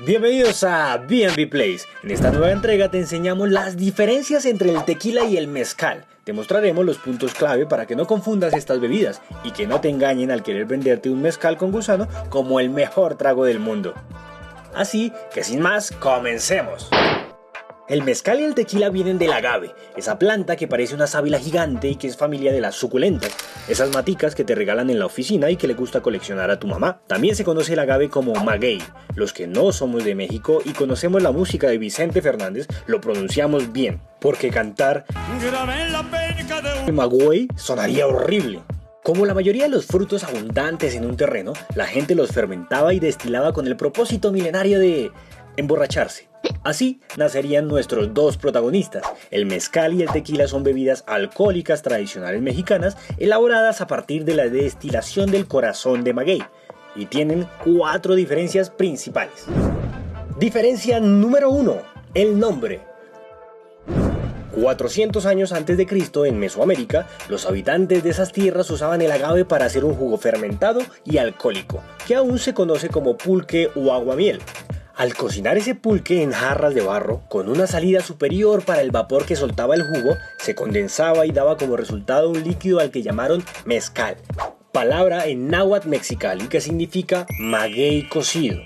Bienvenidos a B&B Place. En esta nueva entrega te enseñamos las diferencias entre el tequila y el mezcal. Te mostraremos los puntos clave para que no confundas estas bebidas y que no te engañen al querer venderte un mezcal con gusano como el mejor trago del mundo. Así que sin más, comencemos. El mezcal y el tequila vienen del agave, esa planta que parece una sábila gigante y que es familia de las suculentas, esas maticas que te regalan en la oficina y que le gusta coleccionar a tu mamá. También se conoce el agave como maguey. Los que no somos de México y conocemos la música de Vicente Fernández, lo pronunciamos bien, porque cantar maguey sonaría horrible. Como la mayoría de los frutos abundantes en un terreno, la gente los fermentaba y destilaba con el propósito milenario de emborracharse. Así nacerían nuestros dos protagonistas. El mezcal y el tequila son bebidas alcohólicas tradicionales mexicanas elaboradas a partir de la destilación del corazón de maguey y tienen 4 diferencias principales. Diferencia número 1. El nombre. 400 años antes de Cristo, en Mesoamérica, los habitantes de esas tierras usaban el agave para hacer un jugo fermentado y alcohólico, que aún se conoce como pulque o aguamiel. Al cocinar ese pulque en jarras de barro, con una salida superior para el vapor que soltaba el jugo, se condensaba y daba como resultado un líquido al que llamaron mezcal, palabra en náhuatl mexicali que significa maguey cocido.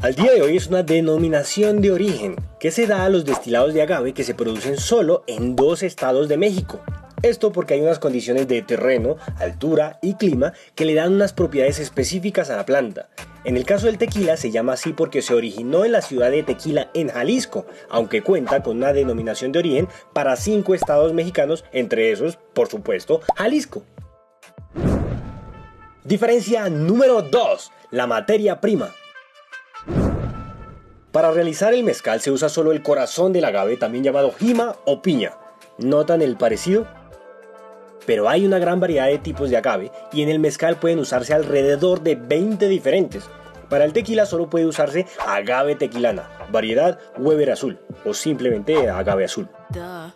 Al día de hoy es una denominación de origen que se da a los destilados de agave que se producen solo en 2 estados de México. Esto porque hay unas condiciones de terreno, altura y clima que le dan unas propiedades específicas a la planta. En el caso del tequila se llama así porque se originó en la ciudad de Tequila, en Jalisco, aunque cuenta con una denominación de origen para 5 estados mexicanos, entre esos, por supuesto, Jalisco. Diferencia número 2. La materia prima. Para realizar el mezcal se usa solo el corazón del agave, también llamado jima o piña. ¿Notan el parecido? Pero hay una gran variedad de tipos de agave y en el mezcal pueden usarse alrededor de 20 diferentes. Para el tequila solo puede usarse agave tequilana, variedad Weber azul o simplemente agave azul.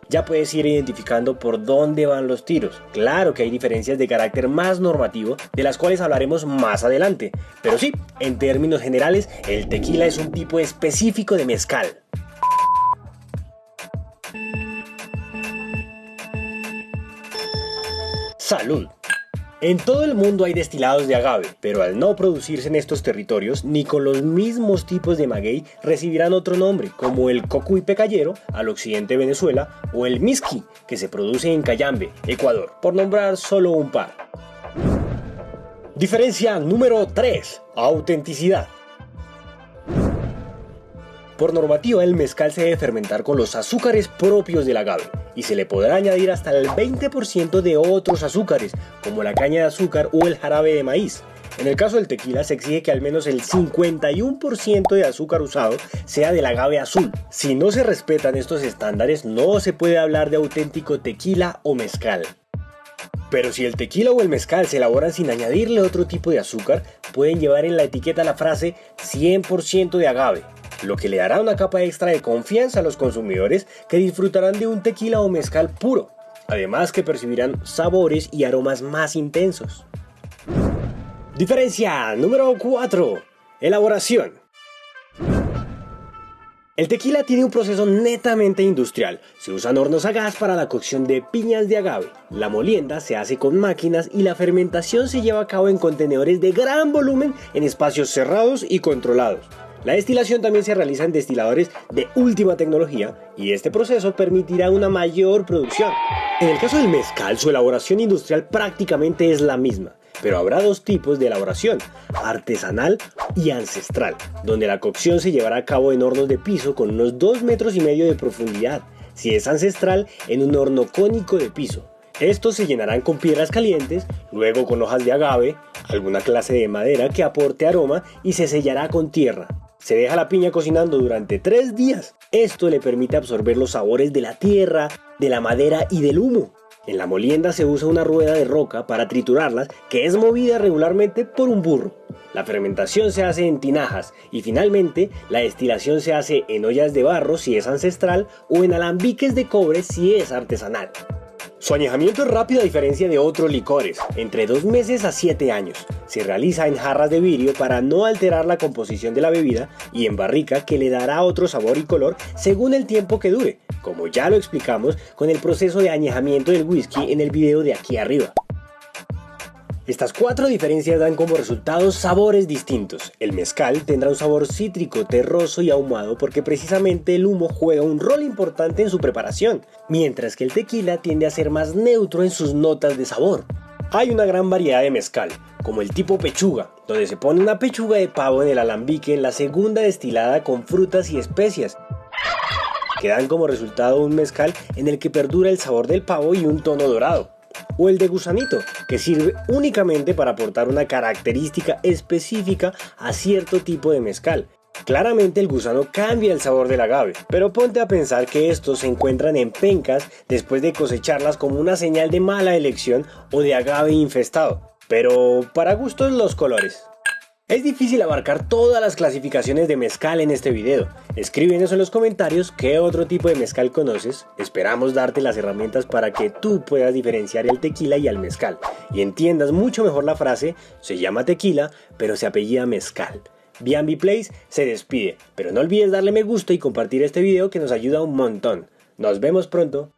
Ya puedes ir identificando por dónde van los tiros. Claro que hay diferencias de carácter más normativo de las cuales hablaremos más adelante. Pero sí, en términos generales, el tequila es un tipo específico de mezcal. Salud. En todo el mundo hay destilados de agave, pero al no producirse en estos territorios, ni con los mismos tipos de maguey, recibirán otro nombre, como el cocuy pecayero, al occidente de Venezuela, o el misqui, que se produce en Cayambe, Ecuador, por nombrar solo un par. Diferencia número 3. Autenticidad. Por normativa, el mezcal se debe fermentar con los azúcares propios del agave y se le podrá añadir hasta el 20% de otros azúcares, como la caña de azúcar o el jarabe de maíz. En el caso del tequila se exige que al menos el 51% de azúcar usado sea del agave azul. Si no se respetan estos estándares, no se puede hablar de auténtico tequila o mezcal. Pero si el tequila o el mezcal se elaboran sin añadirle otro tipo de azúcar, pueden llevar en la etiqueta la frase 100% de agave, lo que le dará una capa extra de confianza a los consumidores que disfrutarán de un tequila o mezcal puro, además que percibirán sabores y aromas más intensos. Diferencia número 4. Elaboración. El tequila tiene un proceso netamente industrial. Se usan hornos a gas para la cocción de piñas de agave. La molienda se hace con máquinas y la fermentación se lleva a cabo en contenedores de gran volumen en espacios cerrados y controlados. La destilación también se realiza en destiladores de última tecnología y este proceso permitirá una mayor producción. En el caso del mezcal, su elaboración industrial prácticamente es la misma, pero habrá 2 tipos de elaboración, artesanal y ancestral, donde la cocción se llevará a cabo en hornos de piso con unos 2,5 metros de profundidad, si es ancestral en un horno cónico de piso. Estos se llenarán con piedras calientes, luego con hojas de agave, alguna clase de madera que aporte aroma y se sellará con tierra. Se deja la piña cocinando durante 3 días. Esto le permite absorber los sabores de la tierra, de la madera y del humo. En la molienda se usa una rueda de roca para triturarlas que es movida regularmente por un burro. La fermentación se hace en tinajas y finalmente la destilación se hace en ollas de barro si es ancestral o en alambiques de cobre si es artesanal. Su añejamiento es rápido a diferencia de otros licores, entre 2 meses a 7 años. Se realiza en jarras de vidrio para no alterar la composición de la bebida y en barrica que le dará otro sabor y color según el tiempo que dure, como ya lo explicamos con el proceso de añejamiento del whisky en el video de aquí arriba. Estas 4 diferencias dan como resultado sabores distintos. El mezcal tendrá un sabor cítrico, terroso y ahumado porque precisamente el humo juega un rol importante en su preparación, mientras que el tequila tiende a ser más neutro en sus notas de sabor. Hay una gran variedad de mezcal, como el tipo pechuga, donde se pone una pechuga de pavo en el alambique en la segunda destilada con frutas y especias, que dan como resultado un mezcal en el que perdura el sabor del pavo y un tono dorado. O el de gusanito, que sirve únicamente para aportar una característica específica a cierto tipo de mezcal. Claramente el gusano cambia el sabor del agave, pero ponte a pensar que estos se encuentran en pencas después de cosecharlas como una señal de mala elección o de agave infestado. Pero para gustos los colores. Es difícil abarcar todas las clasificaciones de mezcal en este video. Escríbenos en los comentarios qué otro tipo de mezcal conoces. Esperamos darte las herramientas para que tú puedas diferenciar el tequila y al mezcal y entiendas mucho mejor la frase: se llama tequila pero se apellida mezcal. B&B Place se despide, pero no olvides darle me gusta y compartir este video que nos ayuda un montón. Nos vemos pronto.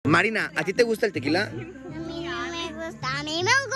Marina, ¿a ti te gusta el tequila? A mí no me gusta, a mí me gusta.